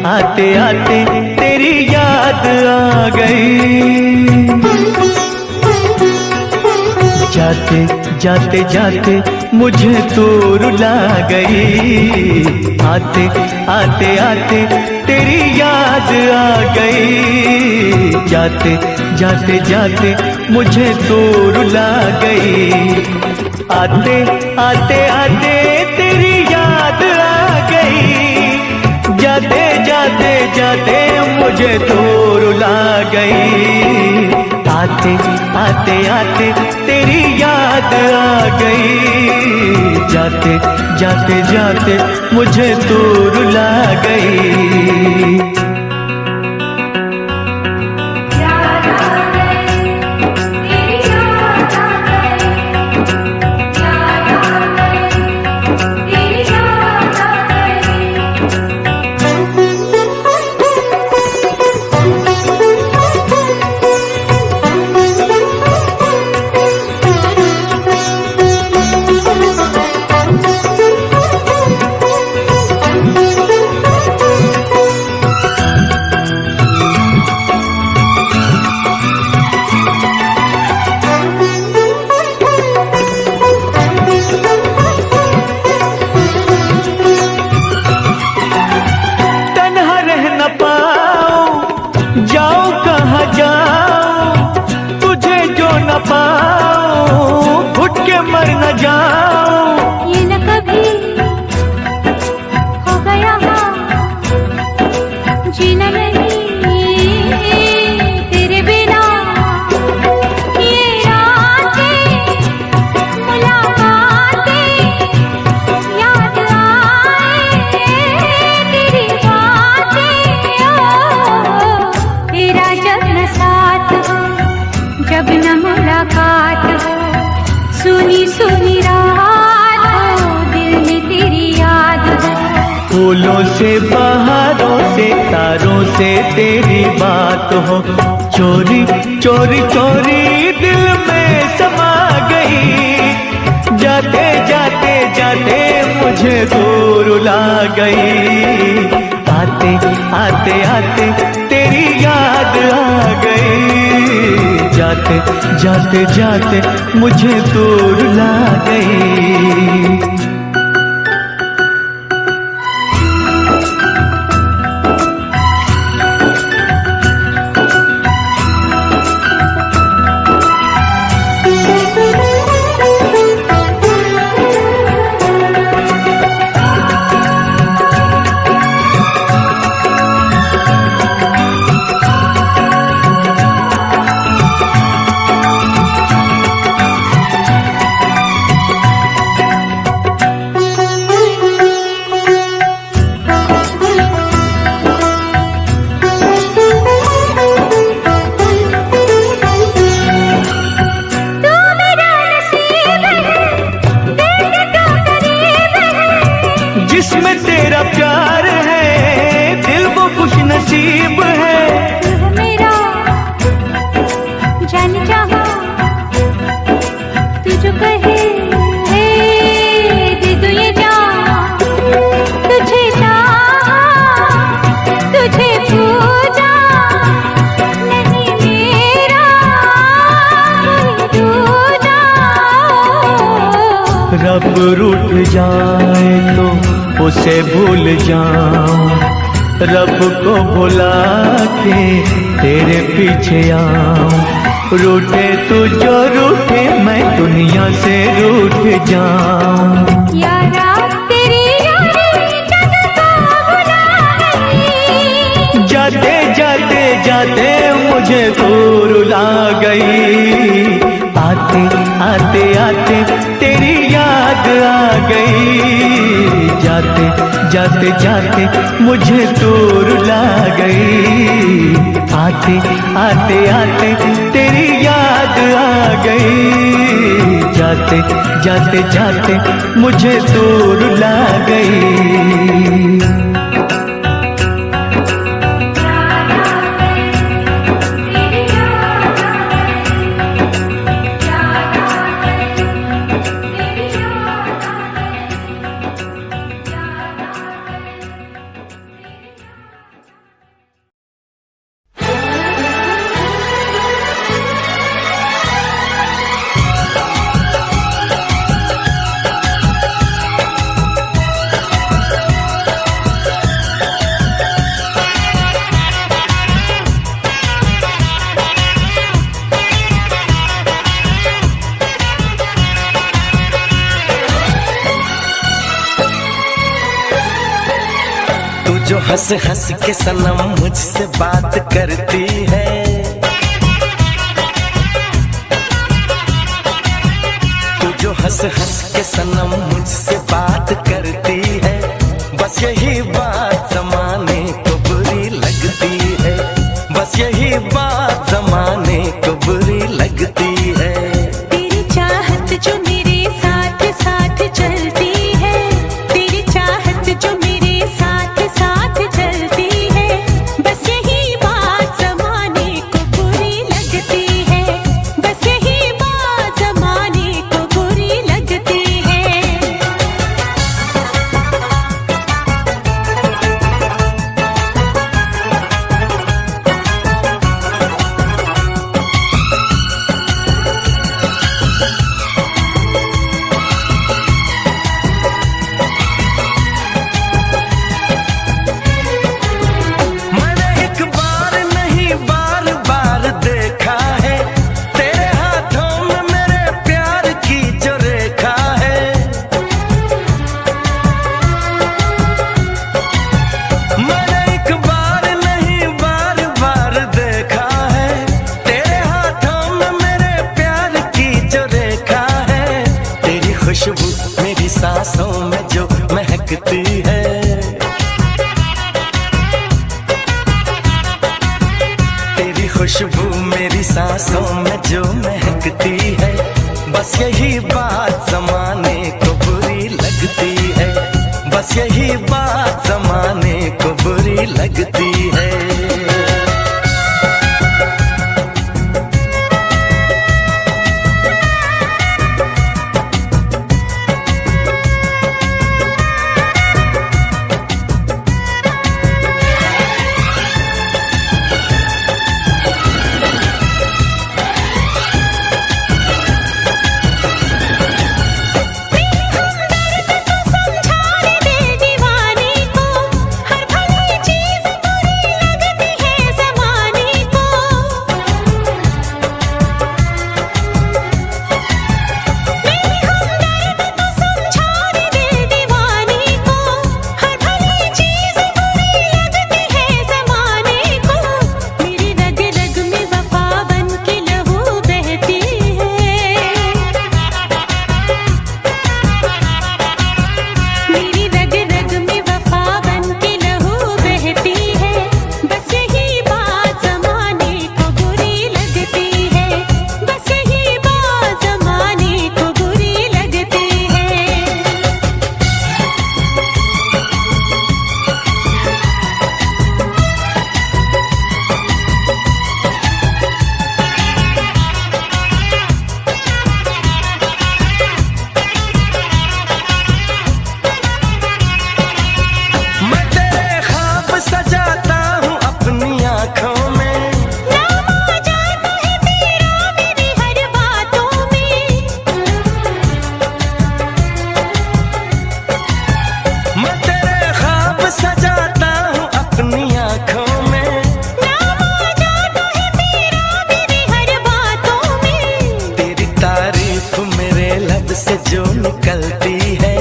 आते आते तेरी याद आ गई। जाते जाते जाते मुझे तू रुला गई। आते आते आते तेरी याद आ गई। जाते जाते जाते मुझे तू रुला गई। आते आते आते तेरी याद आ गई। जाते जाते जाते मुझे तू रुला गई। आते आते आते तेरी याद आ गई। जाते जाते जाते मुझे तू रुला गई। जाओ कहाँ जाओ तुझे जो न पाओ, घुट के मर न जाओ। ये न कभी हो गया जीना नहीं तेरे बिना। ये रातें मुलाकातें याद आए तेरी बातें। तेरा जब न साथ हो, जब न मुलाकात हो, सुनी सुनी रात हो, दिल में तेरी याद हो। फूलों से बहारों से तारों से तेरी बात हो, चोरी चोरी चोरी दिल में समा गई। जाते जाते जाते मुझे दूर रुला गई। आते आते आते तेरी याद आ गई। जाते जाते जाते मुझे दूर रुला गई। जिसमें तेरा प्यार है दिल वो खुश नसीब है। तू मेरा जान चाहा तू जो कहे दे दो ये जान। तुझे चाहा तुझे पूजा नहीं मेरा कोई दूजा। रब रूठ जाए तो उसे भूल जाऊं, रब को भुला के तेरे पीछे आऊं। रूठे तू जो रूठे मैं दुनिया से रूठ जाऊं। यारा तेरी यारी जग को भुला गई। जाते जाते जाते मुझे दूर रुला गई। आते आते आते तेरी याद आ गई। जाते जाते जाते मुझे दूर रुला गई। आते आते आते तेरी याद आ गई। जाते जाते जाते मुझे दूर रुला गई। जो हंस हंस के सनम मुझसे बात करती है, तू जो हंस हंस के सनम मुझसे बात करती है, बस यही बात जमाने को बुरी लगती है, बस यही बात जमाने को बुरी लगती है। तेरी चाहत जो मेरे साथ साथ चलती है, तेरी चाहत जो मेरे साथ साथ चलती है, बस यही बात जमाने को बुरी लगती है, बस यही बात जमाने को बुरी लगती है। मैंने एक बार नहीं बार बार देखा है, तेरे हाथों में मेरे प्यार की जो रेखा है। मैंने एक बार नहीं बार बार देखा है, तेरे हाथों में मेरे प्यार की जो रेखा है। तेरी खुशबू मेरी सांसों में जो महकती है, तेरी खुशबू मेरी सांसों में जो महकती है, बस यही बात जमाने को बुरी लगती है, बस यही बात जमाने को बुरी लगती है। समझाने दे दीवाने को, हर भली चीज बुरी लगती है जमाने को। मेरे हमदर्द तो समझाने दे दीवाने को, हर भली चीज बुरी लगती है जमाने को। मेरी रग रग में वफा बन के लहू बहती है, मेरी रग रग में वफा बन के लहू बहती है, बस यही बात जमाने को बुरी लगती है, बस यही बात जमाने को बुरी लगती है। मैं तेरे ख्वाब सजाता हूँ अपनी आँखों में, नाम आ जाता है तेरा मेरी हर बातों में, मैं तेरे ख्वाब सजाता हूँ अपनी आँखों में। नाम आ जाता है तेरा मेरी हर बातों में। तेरी तारीफ मेरे लब से जो निकलती है,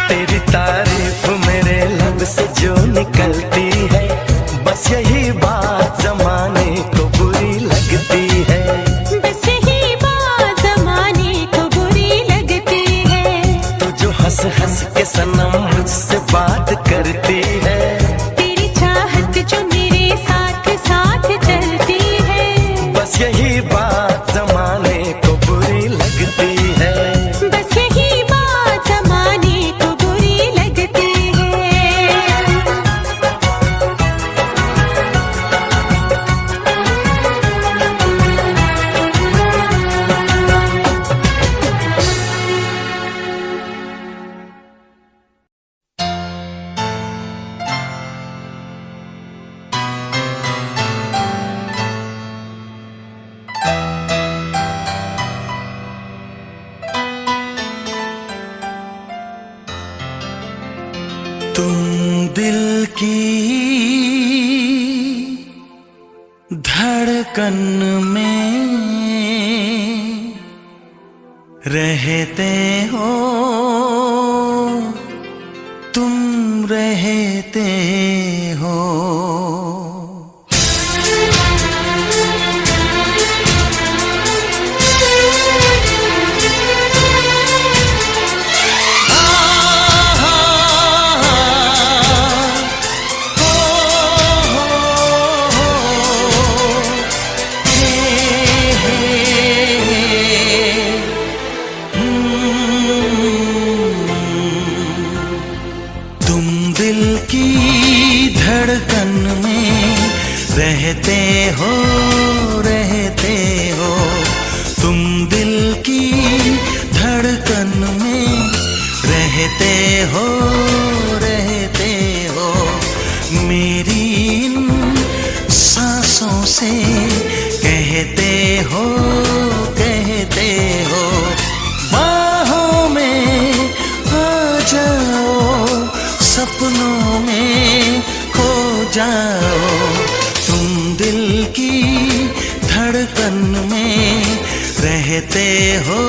तेरी तारीफ मेरे लब से जो निकलती है, बस यही बात जमाने को बुरी लगती है, बस यही बात जमाने को बुरी लगती है। तू जो हंस हंस के सनम मुझसे बात करती है, तेरी चाहत जो मेरे साथ साथ चलती है, बस यही बात जमाने को बुरी लगती है। बस यही बात जमाने को बुरी लगती है। तुम दिल की धड़कन में रहते हो रहते हो तुम दिल की धड़कन में, रहते हो मेरी इन सांसों से, कहते हो बाहों में आ जाओ, सपनों में खो जाओ, तुम दिल की धड़कन में रहते हो।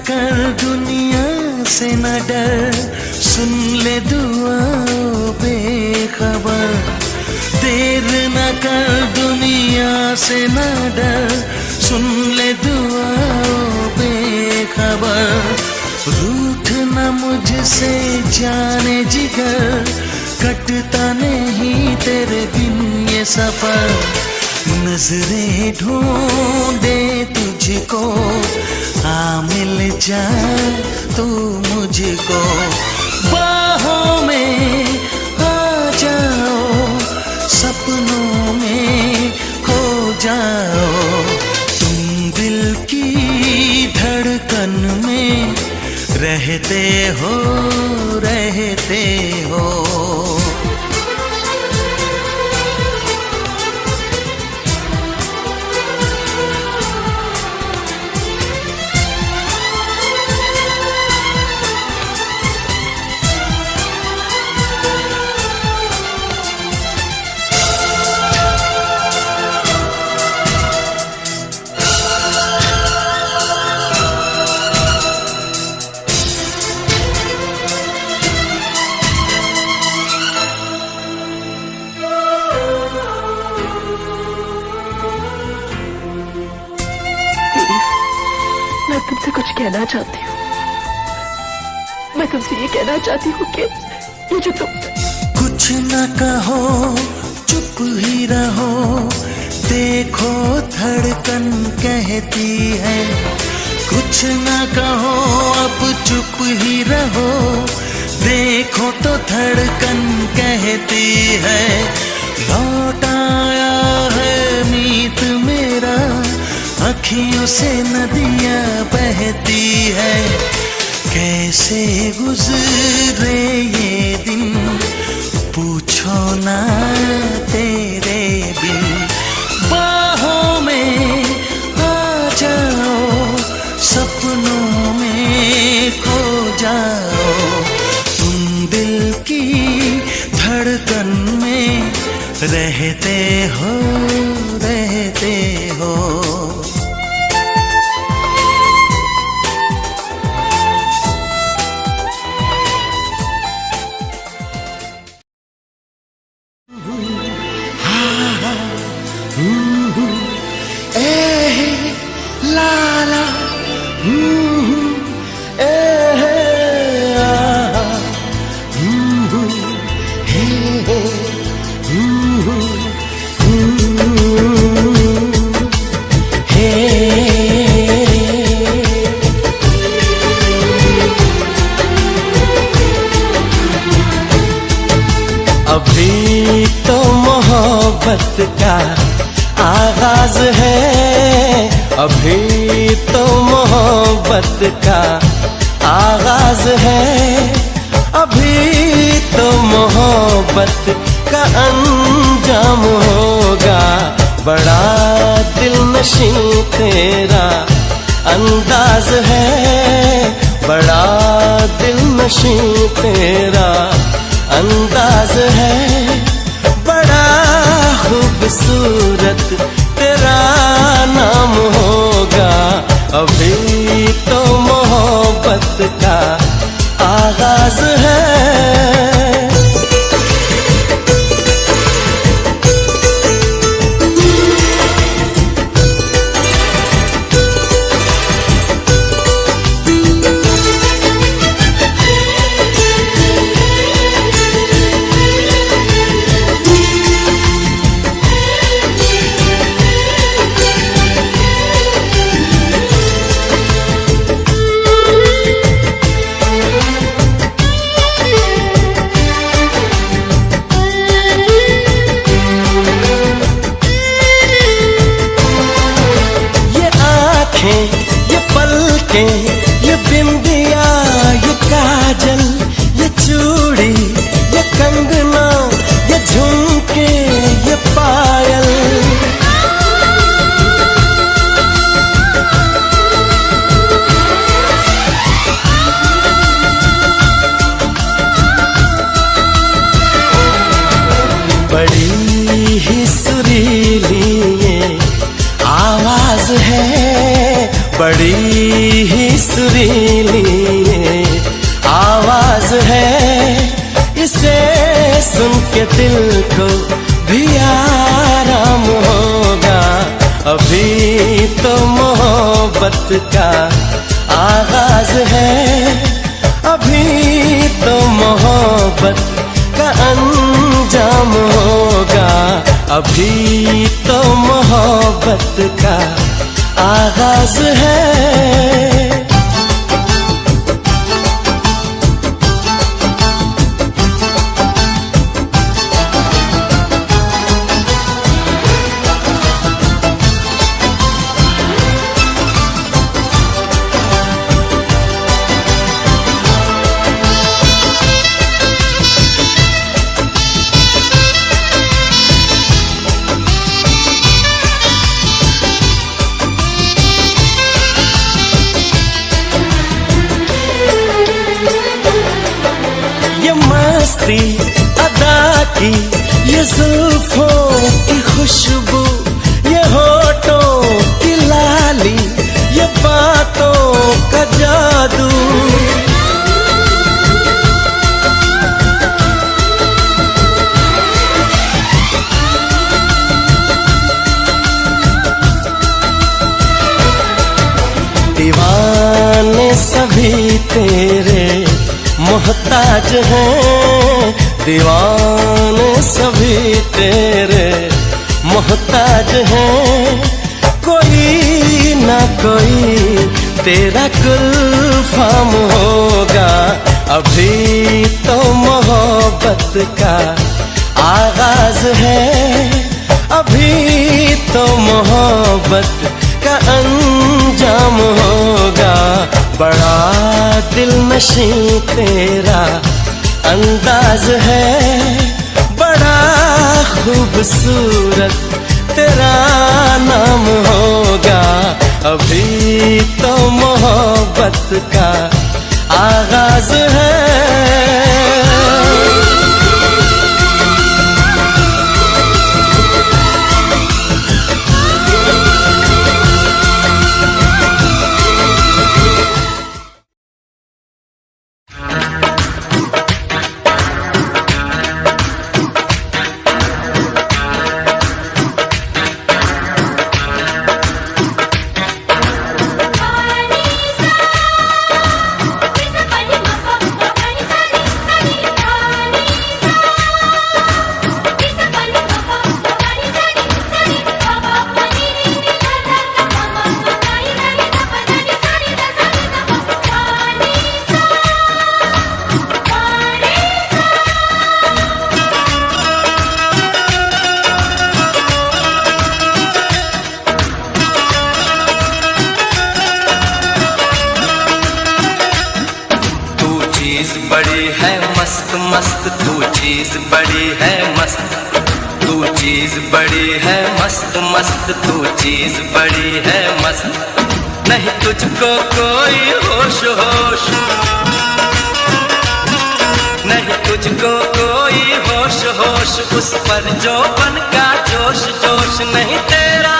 कर दुनिया से न डर, सुन ले दुआओं बेखबर, देर न कर दुनिया से न डर, सुन ले दुआओं बेखबर, रूठ न मुझसे जाने जिगर, कटता नहीं तेरे बिन ये सफर, नजरें ढूंढे तुझको, आ मिल जा तू मुझको, बाहों में आ जाओ, सपनों में खो जाओ, तुम दिल की धड़कन में रहते हो। मैं तुमसे कुछ कहना चाहती हूँ। मैं तुमसे ये कहना चाहती हूँ कि मुझे तुम कुछ न कहो, चुप ही रहो, देखो धड़कन कहती है, कुछ न कहो अब चुप ही रहो, देखो तो धड़कन कहती है, लौट आया है मीत मेरा, अखियों से नदियाँ बहती है, कैसे गुजरे ये दिन पूछो ना तेरे बिन, बाहों में आ जाओ, सपनों में खो जाओ, तुम दिल की धड़कन में रहते हो। अभी तो मोहब्बत का आगाज है, अभी तो मोहब्बत का आगाज है, अभी तो मोहब्बत का अंजाम होगा, बड़ा दिल नशीं तेरा अंदाज है, बड़ा दिलनशीं तेरा अंदाज है, बड़ा खूबसूरत तेरा नाम होगा। अभी तो मोहब्बत का आगाज है। ये पलकें, ये बिंदिया, ये काजल, ये चूड़ी, ये कंगना, ये झुमके, ये पायल, बड़ी ही सुरीली ये आवाज है, बड़ी ही सुरीली ये आवाज है। इसे सुन के दिल को भी आराम होगा। अभी तो मोहब्बत का आगाज है, अभी तो मोहब्बत का अंजाम होगा। अभी तो मोहब्बत का आगाज है। अदा की ये जुल्फों की खुशबू, ये होठों की लाली, ये बातों का जादू, दीवाने सभी तेरे मोहताज हैं, दीवाने सभी तेरे मोहताज हैं। कोई ना कोई तेरा गुलफाम होगा। अभी तो मोहब्बत का आगाज है, अभी तो मोहब्बत का अंजाम होगा। बड़ा दिलनशीं तेरा अंदाज है, बड़ा खूबसूरत तेरा नाम होगा। अभी तो मोहब्बत का आगाज है। बड़ी है मस्त मस्त, तू चीज बड़ी है मस्त, तू चीज बड़ी है मस्त मस्त, तू चीज बड़ी है मस्त। नहीं तुझको कोई होश होश, नहीं तुझको कोई होश होश, उस पर जो बन का जोश जोश, नहीं तेरा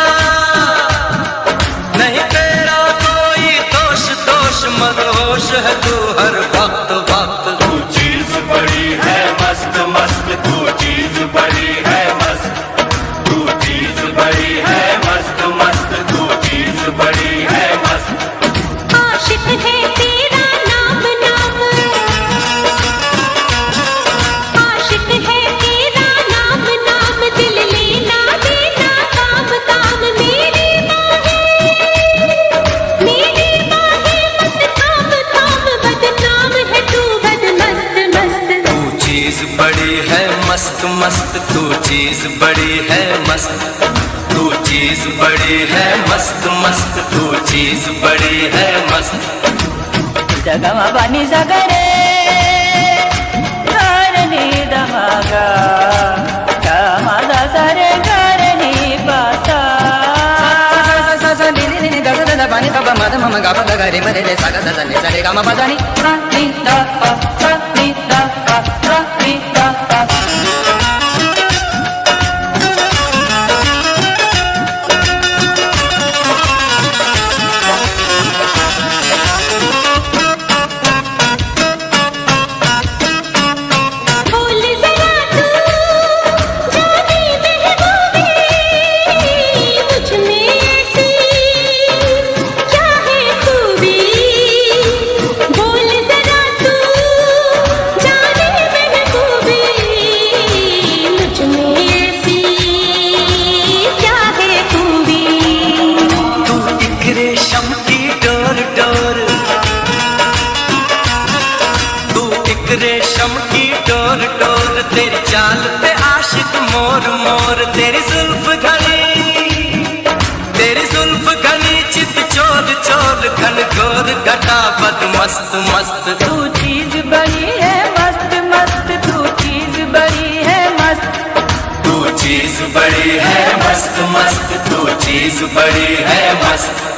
कोई दोष दोष, मदहोश है तू हर वक्त वक्त। तू चीज बड़ी है मस्त मस्त, तू चीज बड़ी है मस्त, तू चीज बड़ी है मस्त मस्त, तू चीज बड़ी है मस्त। आशिक है तेरा नाम नाम, आशिक है तेरा नाम नाम, दिल लेना देना काम काम, मेरी बाहें मत थाम थाम, बदनाम है तू बद मस्त मस्त। तू चीज बड़ी है मस्त मस्त, तू चीज बड़ी है मस्त, तू चीज बड़ी है मस्त मस्त, तू चीज बड़ी है मस्त। जगमा पानी सगरे करनी दमागा, कामादा सरे करनी पासा, पानी पापा मद मम गा पा गा रे मरे रे सा गा सा ने सा रे गा मा पा दा नी सा नी दा पा सा नी दा पा सा नी दा पा। बोल जरा तू जाने महबूबी, मुझ में ऐसी क्या है खूबी, बोल जरा तू जाने महबूबी, मुझ में ऐसी क्या है खूबी। तू एक रेशम की डोर डोर, तू एक रेशम की डोर डोर, तेरी चाल पे आशिक मोर मोर, तेरी जुल्फ घनी चित चोर चोर, घन घोर घटा बद मस्त मस्त। तू चीज बड़ी है मस्त मस्त, तू चीज बड़ी है मस्त, तू चीज बड़ी है मस्त मस्त, तू चीज बड़ी है मस्त।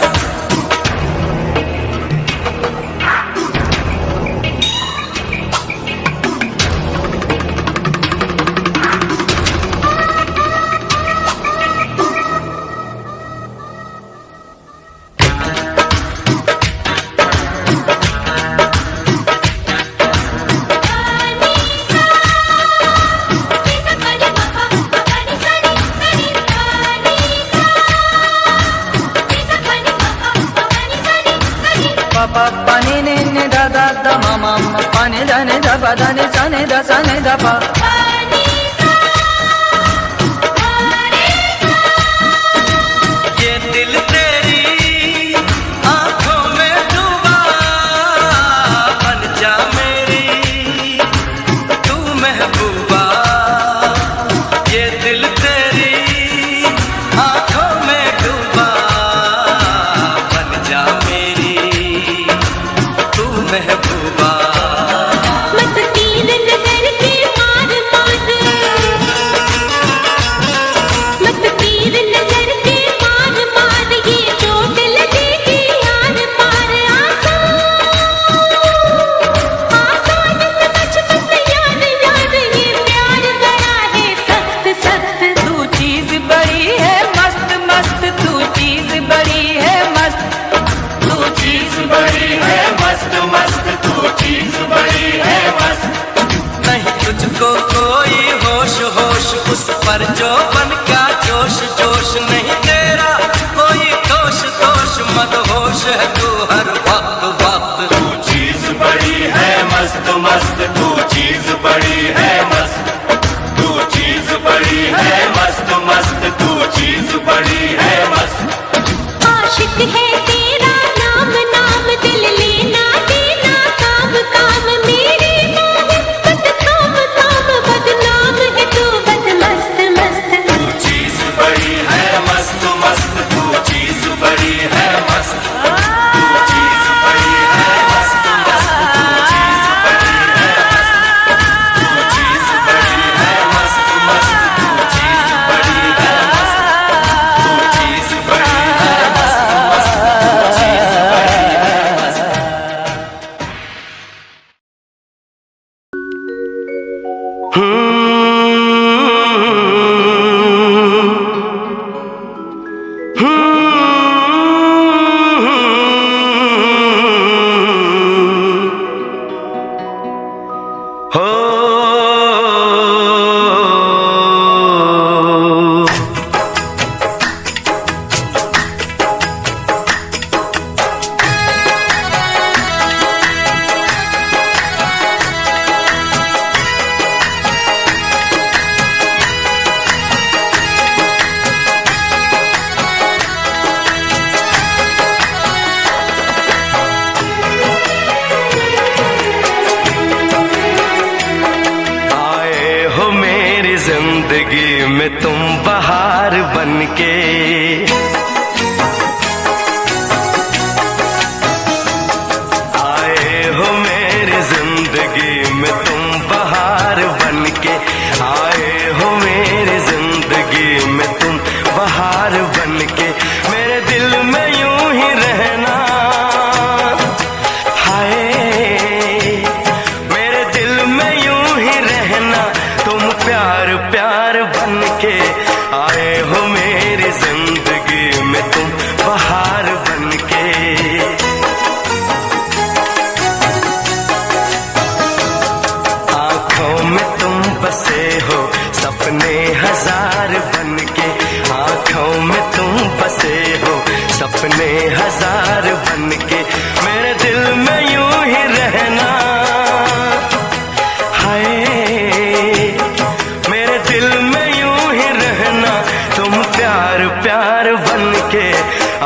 पापा पानी ने दा दा दा मामा पानी दा ने दा पा दा ने सा ने दा सा ने दा पा। ये दिल तेरी आंखों में डूबा, बन जा मेरी तू महबूबा, ये दिल तेरी आंखों में डूबा, बन जा मेरी तू महबूबा। मत तीन नजर के मार मार, मत तीन नजर के मार मार, ये चोट लगेगी यार पार। आसान समझ मत यार यार, ये प्यार बड़ा है सख्त सख्त। तू चीज बड़ी है मस्त मस्त, तू चीज बड़ी है मस्त, तू चीज बड़ी है मस्त मस्त, तू चीज बड़ी है मस्त। नहीं तुझको कोई होश होश, उस पर जो बन का जोश जोश, नहीं तेरा कोई दोष दोष, मदहोश है तू हर वक्त वक्त। तू चीज बड़ी है मस्त मस्त, तू चीज बड़ी है मस्त, तू चीज बड़ी है मस्त मस्त, तू चीज बड़ी है मस्त। आशिक है तेरा नाम नाम, दिल लेना देना काम काम, मेरी बाहें मत थाम थाम, बदनाम है तू बद मस्त मस्त। तू चीज बड़ी है मस्त मस्त, तू चीज बड़ी है मस्त, तू चीज बड़ी है मस्त मस्त, तू चीज बड़ी है मस्त, तू चीज बड़ी है मस्त मस्त, तू चीज बड़ी है मस्त, तू चीज बड़ी है मस्त मस्त। में तुम बहार बनके, आए हो मेरी जिंदगी में तुम बहार बनके, आए हो मेरी जिंदगी में तुम बहार बनके, मेरे दिल में यूं ही रहना, हाय मेरे दिल में यूं ही रहना, तुम प्यार प्यार बनके, आए हो मेरी जिंदगी में तुम बहार बनके। आंखों में तुम बसे हो सपने हजार बनके, आंखों में तुम बसे हो सपने हजार बनके, मेरे दिल में यूं ही रहना, हाय मेरे दिल में यूं ही रहना, तुम प्यार प्यार बनके,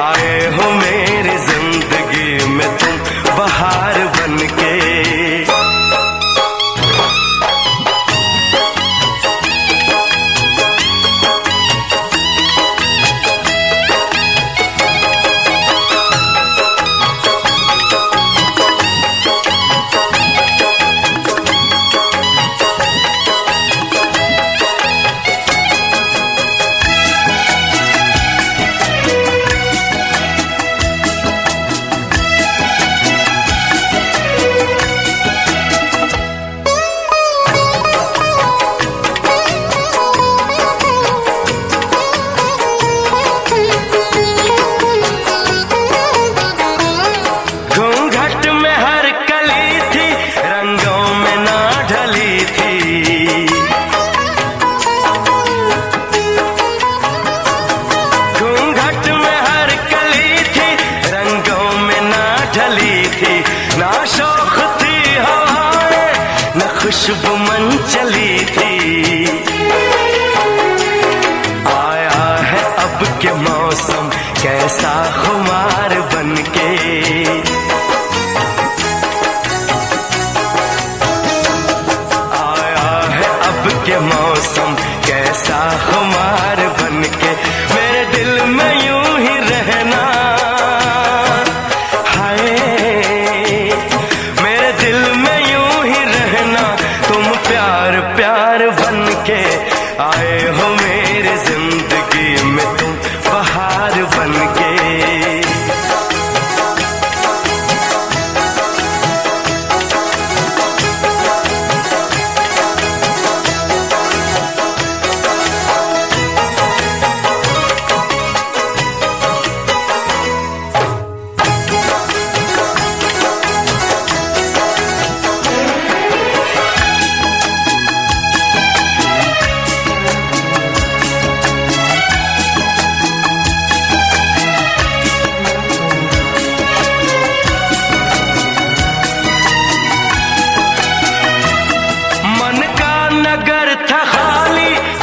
आए हो मेरी जिंदगी में तुम बहार बनके। खुशबू मन चली थी, आया है अब के मौसम कैसा खुमार बनके, आया है अब के मौसम कैसा खुमार बनके, मेरे दिल में यूं ही रहना, हाय मेरे दिल में यूं ही रहना, तुम प्यार प्यार बनके, आए हो मेरी जिंदगी में तुम बहार बनके।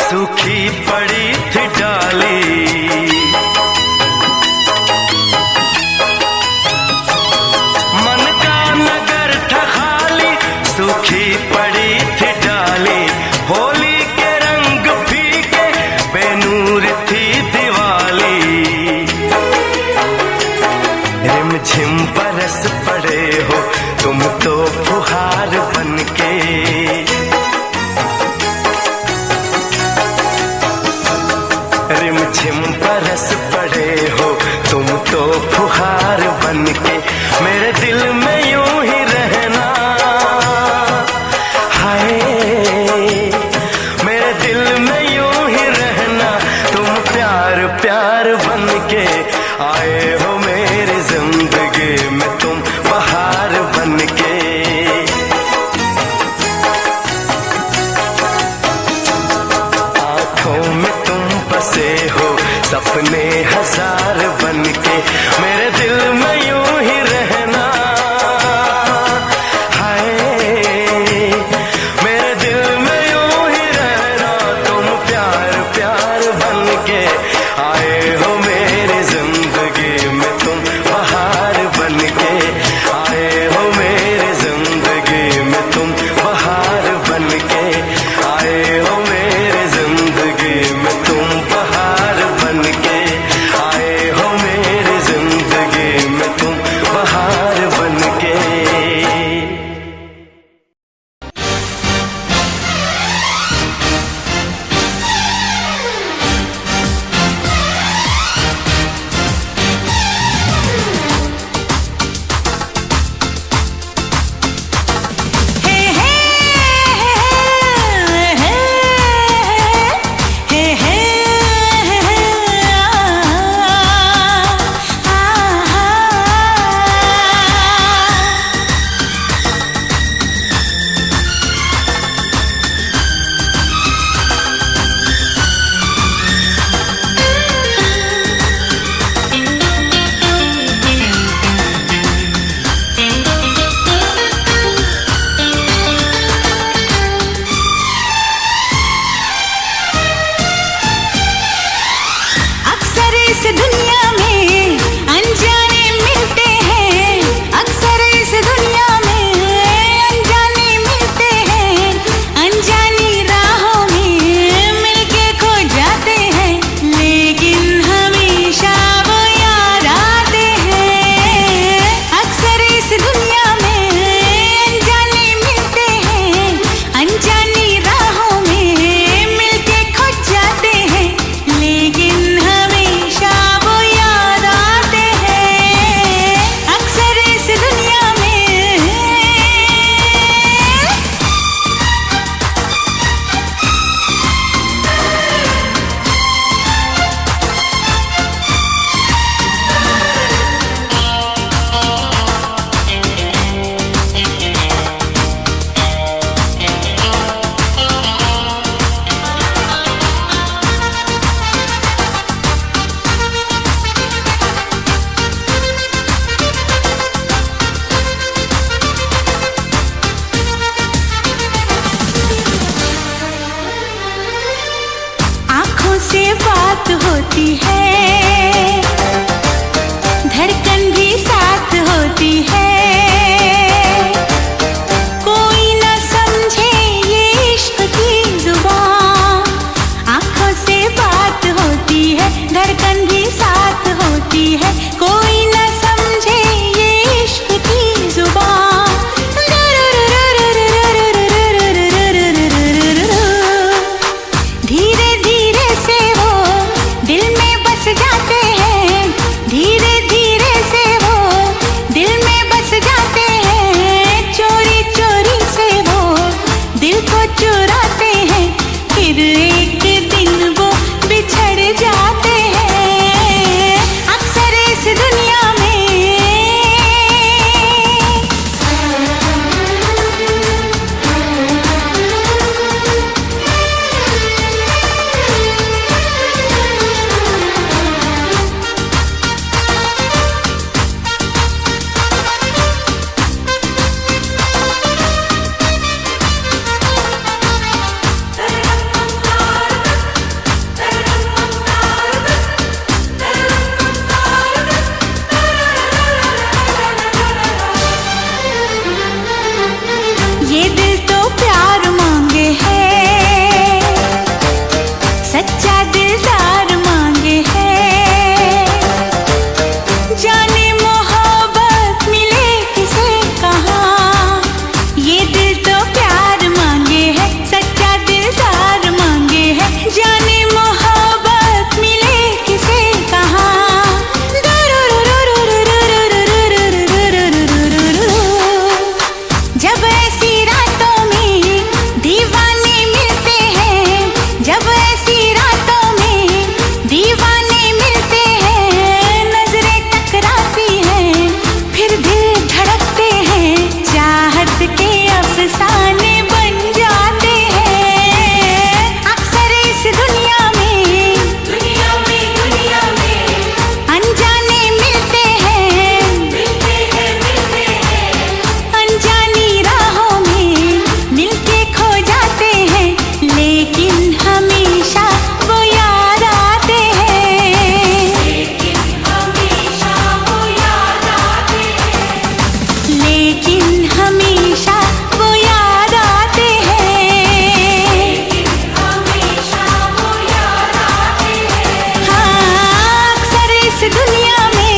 सूखी पड़ी थी डाली, मन का नगर था खाली, सूखी पड़ी थी डाली, होली के रंग फीके बेनूर थी दिवाली, रिमझिम बरस पड़े हो तुम तो फुहार बनके, रिमझिम बरस पड़े हो तुम तो फुहार बनके, मेरे दिल में यूं ही रहना, हाय मेरे दिल में यूं ही रहना, तुम प्यार प्यार बनके, आए हो मेरी जिंदगी में तुम बहार बनके। आंखों में तुम बसे हो सपने हजार बनके, मेरे दिल में यूं ही रहना, होती है, धड़कन भी साथ होती है। कोई न समझे ये इश्क की जुबान, आंखों से बात होती है, धड़कन भी साथ होती है। कोई न समझे ये इश्क की जुबान। धीरे धीरे से वो दिल में बस जाते हैं, धीरे धीरे से वो दिल में बस जाते हैं। चोरी चोरी से वो दिल को चुराते हैं, फिर एक दिन वो बिछड़ जाते हैं। अक्सर इस दुनिया में ये दिल तो प्यार मांगे है, सच्चा दिलदार मांगे है। जाने मोहब्बत मिले किसे कहाँ, ये दिल तो प्यार मांगे है, सच्चा दिलदार मांगे है। जाने मोहब्बत मिले किसे कहाँ। जब ऐसी रातों में दीवाने मिलते हैं, जब ऐसी रातों में दीवाने मिलते हैं। नजरें टकराती हैं, फिर दिल धड़कते हैं, चाहत के अफसाने बन जाते हैं। अक्सर इस दुनिया में अनजाने मिलते हैं, अनजानी राहों में मिलके खो जाते हैं। लेकिन हमेशा वो याद आते हैं, लेकिन हमेशा वो याद आते हैं, लेकिन हमेशा वो याद आते हैं, लेकिन हमेशा वो याद आते हैं। हाँ, अक्सर इस दुनिया में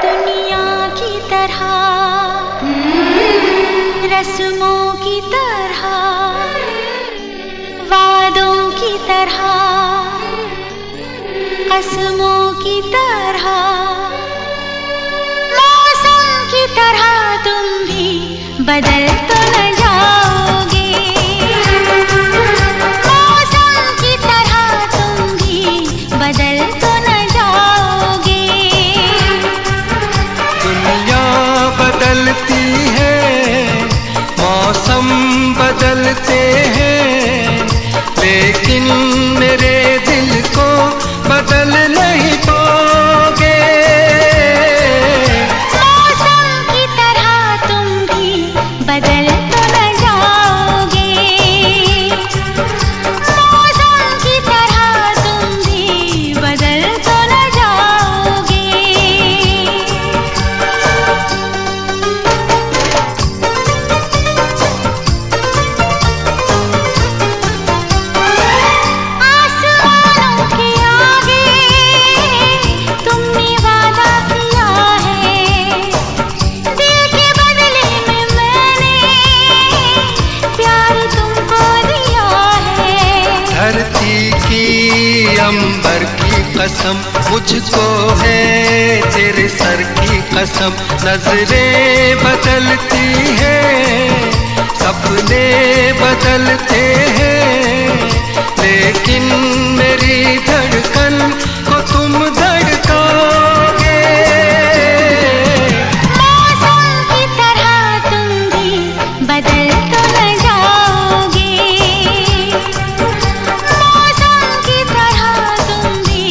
दुनिया की तरह, रस्मों की तरह, वादों की तरह, कसमों की तरह, मौसम की तरह तुम भी बदल तो न जाओगे। मौसम की तरह तुम भी बदल तो न जाओगे। दुनिया बदलती है, मौसम बदलते हैं, लेकिन मेरे दिल को बदल नहीं पाओगे। मौसम की तरह तुम भी बदल कसम, मुझको है तेरे सर की कसम। नजरें बदलती हैं, सपने बदलते हैं, लेकिन मेरी धड़कन को तुम धड़काओगे। मौसम की तरह तुम भी बदल तो न जाओगे, मौसम की तरह तुम भी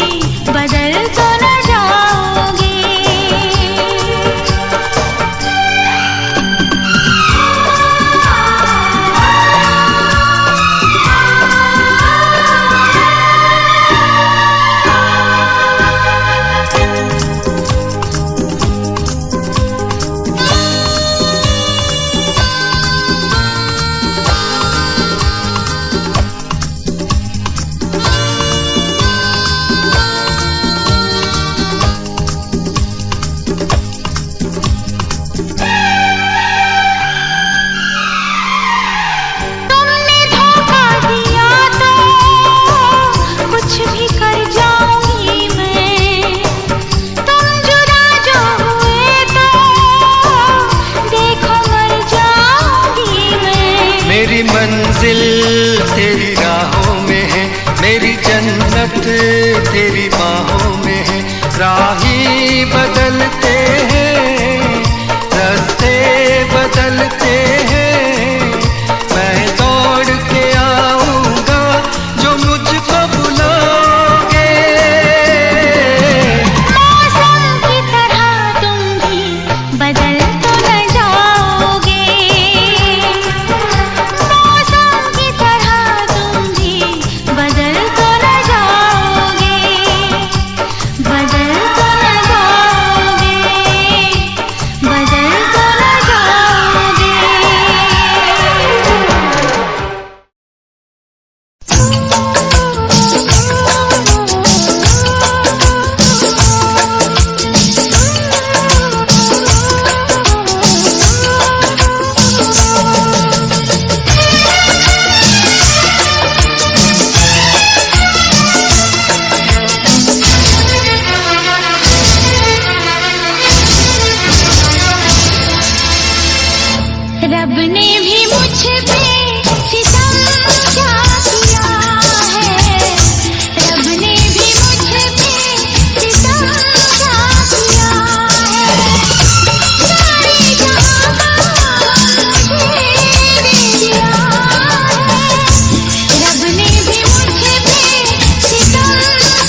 बदल तो न जाओगे। तुमने धोखा दिया तो कुछ भी कर जाऊंगी मैं, तुम जुदा जो हुए तो देखो मर जाऊंगी मैं। मेरी मंजिल तेरी राहों में है, मेरी जन्नत तेरी बाहों में है। राही बदलते हैं, रास्ते बदलते हैं, मैं दौड़ के आऊंगा जो मुझको बुलाओगे। मौसम की तरह तुम भी बदल तो न जाओगे, मौसम की तरह तुम भी बदल तो न जाओगे, बदल तो न जाओगे, बदल तो न जाओगे। रब ने भी मुझ पे सितम क्या किया है, रब ने भी मुझ पे सितम क्या किया है। सारे जहां का मुझे दे दिया है, रब ने भी मुझ पे सितम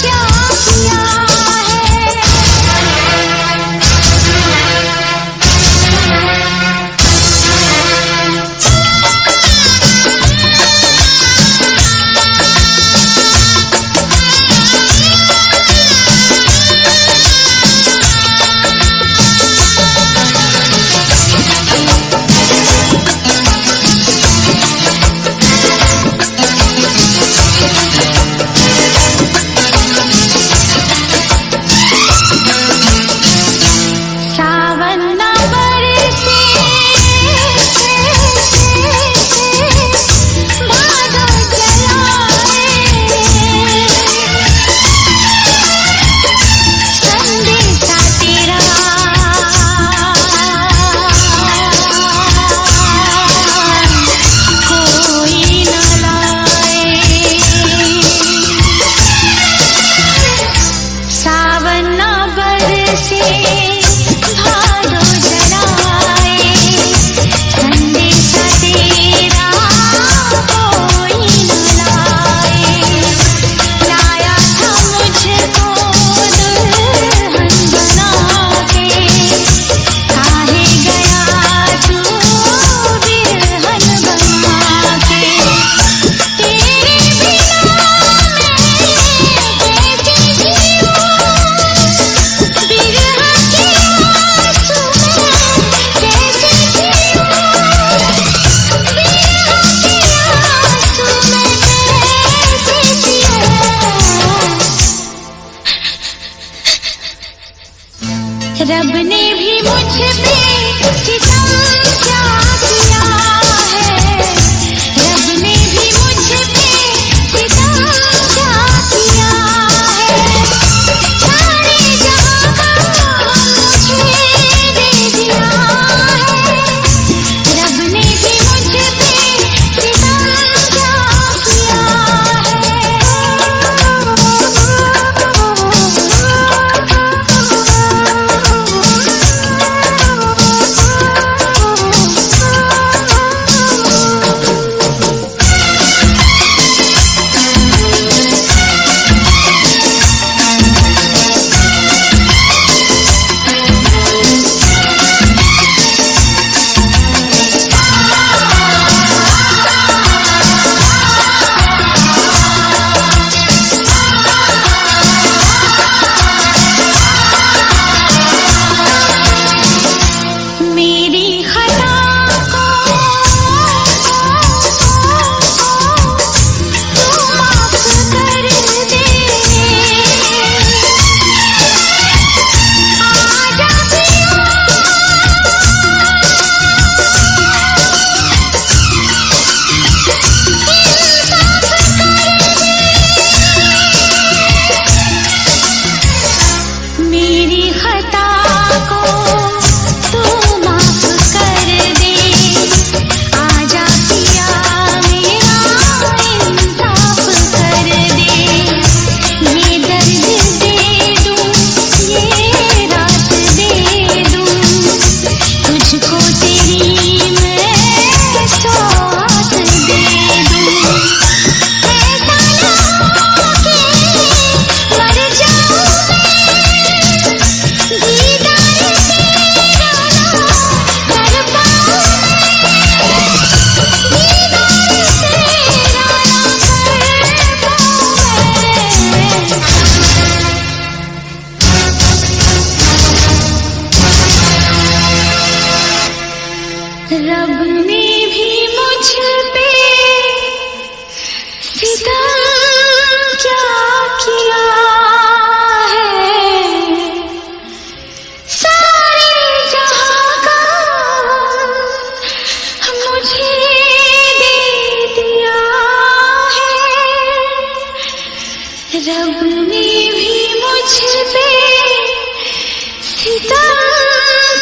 क्या किया है। सावन न बरसे, भादो चलाए, संदेशा तेरा कोई न लाए। सावन न बरसे, भादो जलाए, संदेशा तेरा कोई न लाए। लाया था मुझको दुल्हन बना के, काहे गया तू बिरहन बना के। तेरे बिना मैं कैसे जीऊं, बिरह के आंसू में कैसे जीऊं, बिरह के आंसू में कैसे जीऊं। रब ने भी मुझ पे सितम क्या किया है, रब ने भी मुझ पे सितम क्या किया है।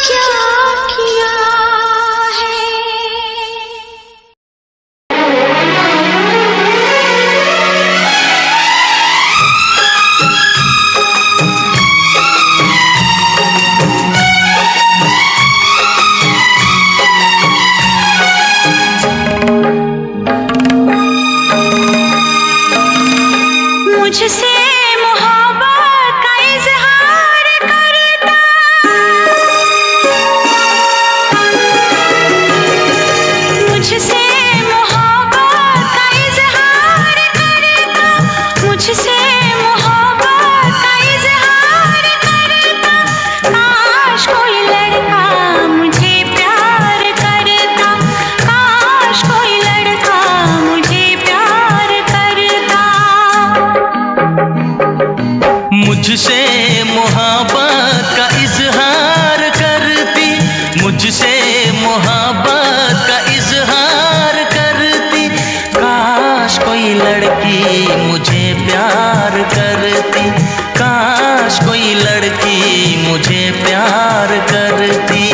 क्या किया है। मुझसे मोहब्बत का इजहार करता, मुझसे मोहब्बत का इजहार करता, मुझसे मोहब्बत का इजहार करता। काश कोई लड़का मुझे प्यार करता, काश कोई लड़का मुझे प्यार करता। मुझसे मोहब्बत का इजहार करती, मुझसे मोहब्बत का इजहार करती। काश कोई लड़की मुझे प्यार करती, काश कोई लड़की मुझे प्यार करती।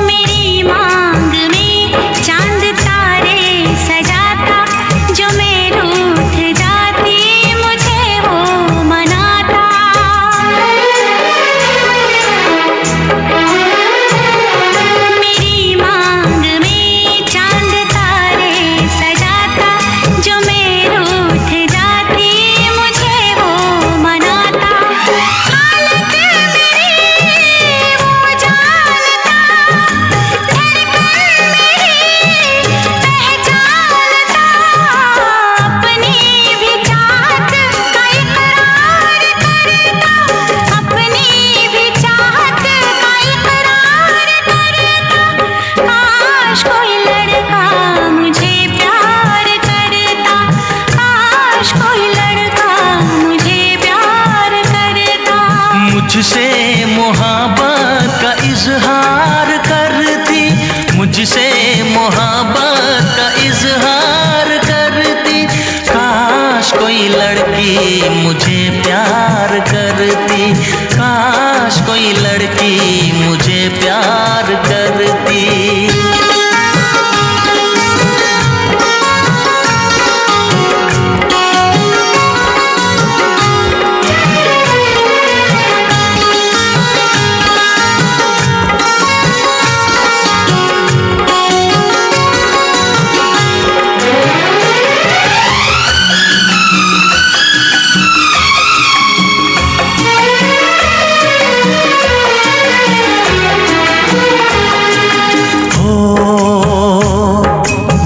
मेरी मांग में चांद तारे सजाता, जो मैं रूठ जाती मुझे वो मनाता। मेरी मांग में चांद तारे सजाता, जो मैं रूठ जाती मुझे वो मनाता। हालत मेरी वो जानता, धड़कन मेरी पहचानता। अपनी भी चाहत का इकरार करता, अपनी भी चाहत का इकरार करता। काश कोई लड़का मुझे प्यार करता, काश कोई लड़का मुझे प्यार करता। मुझसे मोहब्बत का इजहार करती, मुझसे मोहब्बत का इजहार करती। काश कोई लड़की मुझे प्यार करती, काश कोई लड़की मुझे प्यार करती।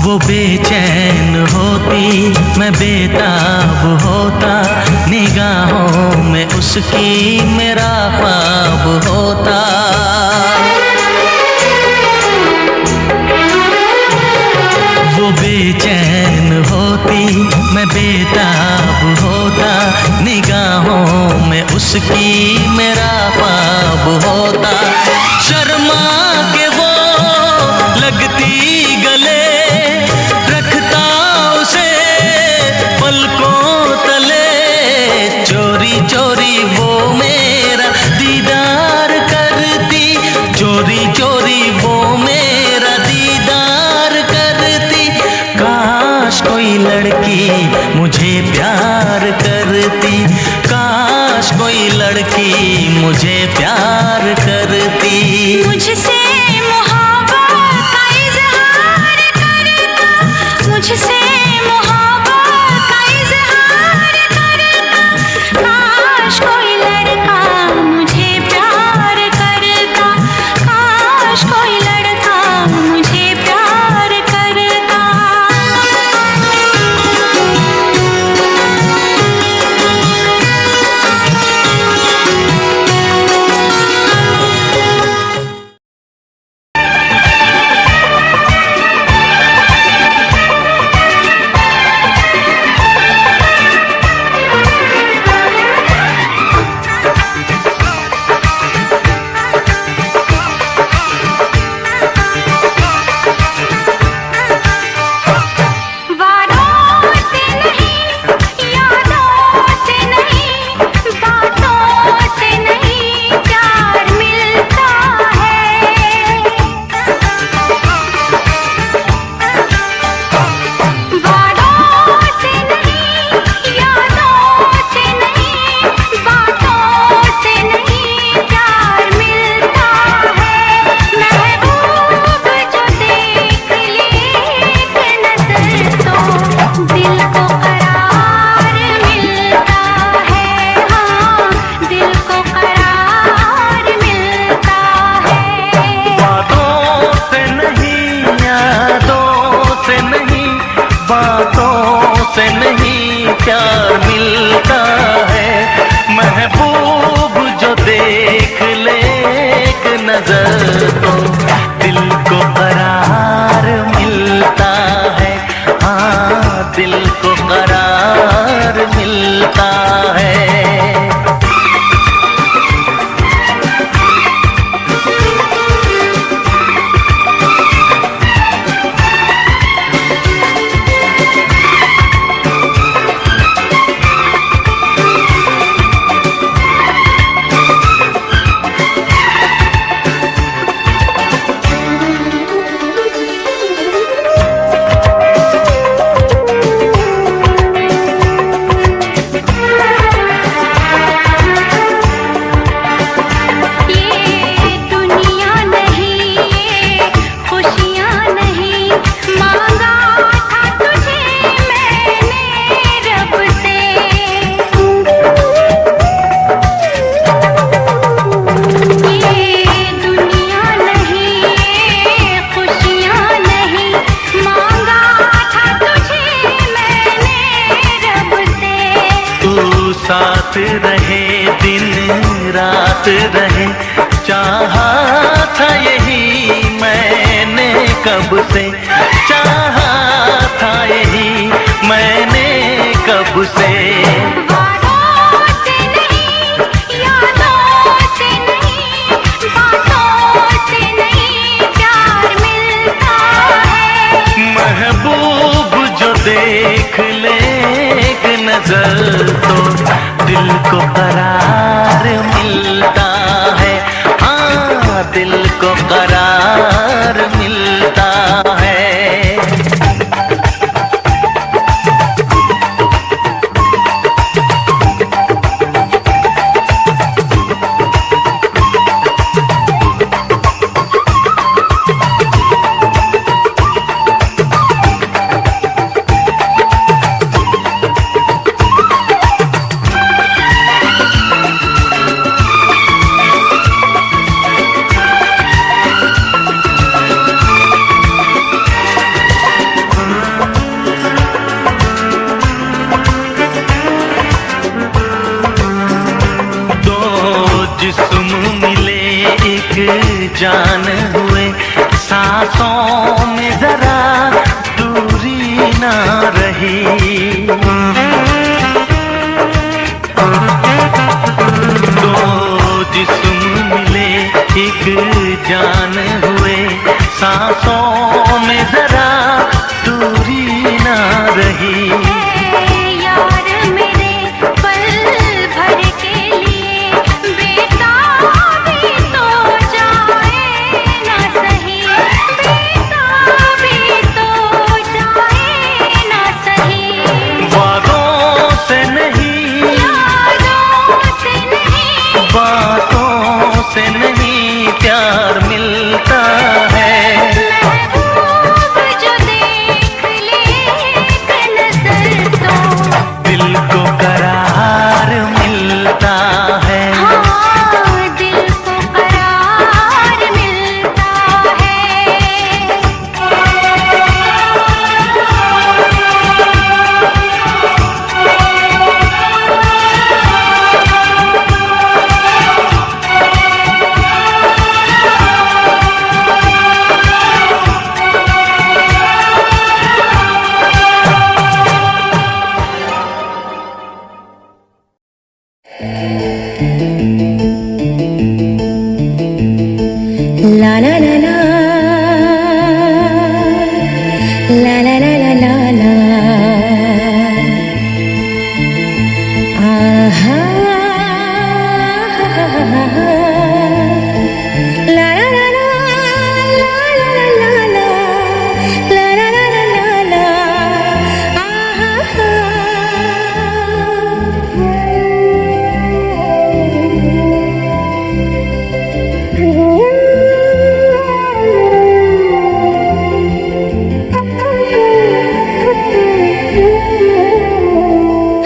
वो बेचैन होती, मैं बेताब होता, निगाहों में उसकी मेरा ख्वाब होता। वो बेचैन होती, मैं बेताब होता, निगाहों में उसकी मेरा ख्वाब होता। शर्मा के वो लगती गले, रखता उसे पलकों तले। चोरी चोरी वो मेरा दीदार करती, चोरी चोरी वो मेरा दीदार करती। काश कोई लड़की मुझे प्यार करती, काश कोई लड़की मुझे प्यार करती। मुझसे मोहब्बत का इजहार करता, मुझसे मोहब्बत का इजहार करता। काश कोई लड़का मुझे प्यार करता, काश कोई लड़का मुझे प्यार करता। साथ रहे, चाहा था यही मैंने कब से, चाहा था यही मैंने कब से। देख ले एक नजर तो दिल को करार मिलता है, हाँ दिल को करार मिलता है। जान हुए सांसों में जरा दूरी ना रही, दो जिस्म मिले एक जान हुए सांसों में जरा दूरी ना रही। बातों से नहीं प्यार मिलता है, महबूब जो देख ले एक नजर तो दिल को करार मिलता है, हाँ दिल को करार मिलता है। La la la la, la la la la la la, aha, la la la la, la la la la la, la la la la la, aha.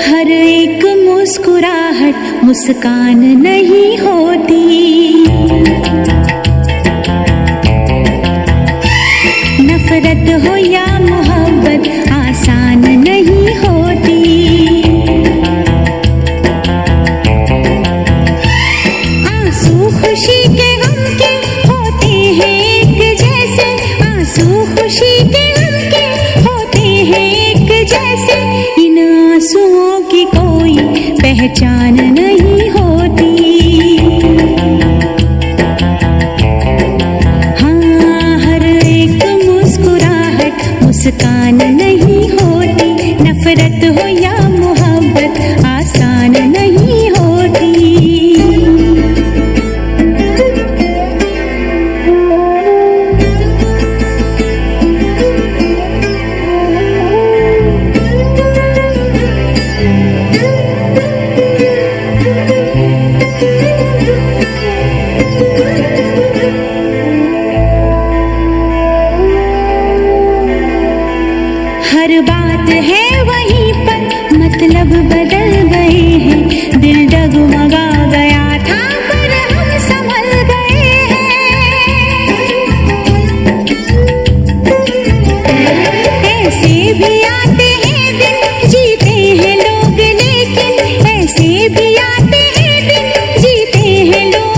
हर एक मुस्कुराहट मुस्कान नहीं होती, नफरत हो या मोहब्बत आसान नहीं होती। आंसू खुशी के गम के होते हैं एक जैसे, आंसू खुशी के गम के होते हैं एक जैसे, इन आंसुओं की कोई पहचान नहीं होती। हाँ हर एक मुस्कुराहट मुस्कान नहीं होती, नफरत हो या मोहब्बत आसान नहीं होती। हर बात है वहीं पर, मतलब बदल गए हैं, दिल डगमगा गया था पर हम संभल गए हैं। ऐसे भी आते हैं दिन, जीते हैं लोग, लेकिन ऐसे भी आते हैं दिन, जीते हैं लोग,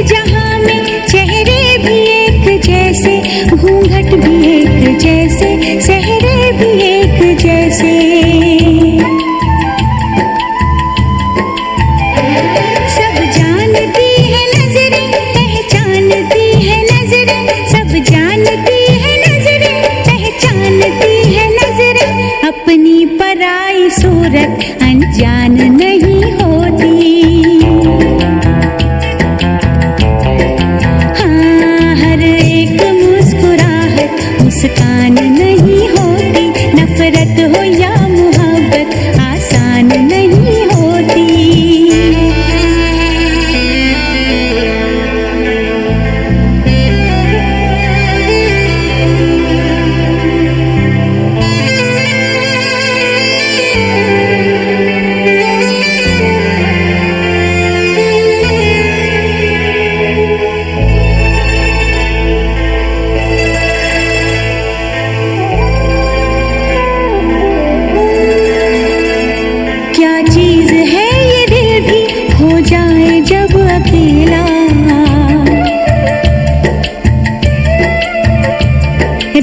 जहां में चेहरे भी एक जैसे, घूंघट भी एक जैसे, सेहरे भी एक जैसे। सब जानती है नजरें, पहचानती है नजरें, सब जानती है नजरें, पहचानती है नजरें। अपनी पराई सूरत अनजान नहीं होती। हाँ, हर एक मुस्कुराहट मुस्कान नहीं होती। नफरत हो या मोहब्बत आसान नहीं होती। क्या चीज है ये दिल भी हो जाए जब अकेला,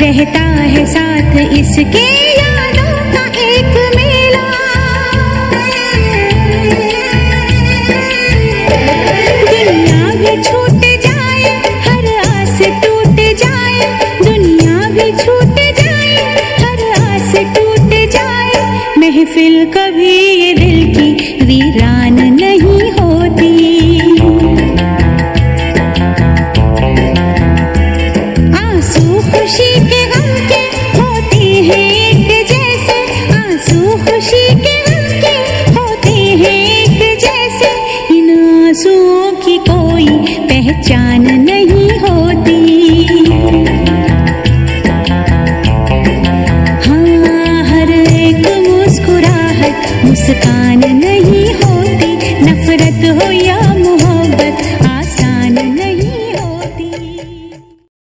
रहता है साथ इसके यादों का एक मेला। दुनिया भी छूट जाए, हर आस टूट जाए, दुनिया भी छूट जाए, हर आस टूट जाए। महफिल कभी ये दिल की वीरान नहीं होती। आंसू खुशी के गम के होते हैं एक जैसे, आंसू खुशी के गम के होते हैं एक जैसे। इन आंसुओं की कोई पहचान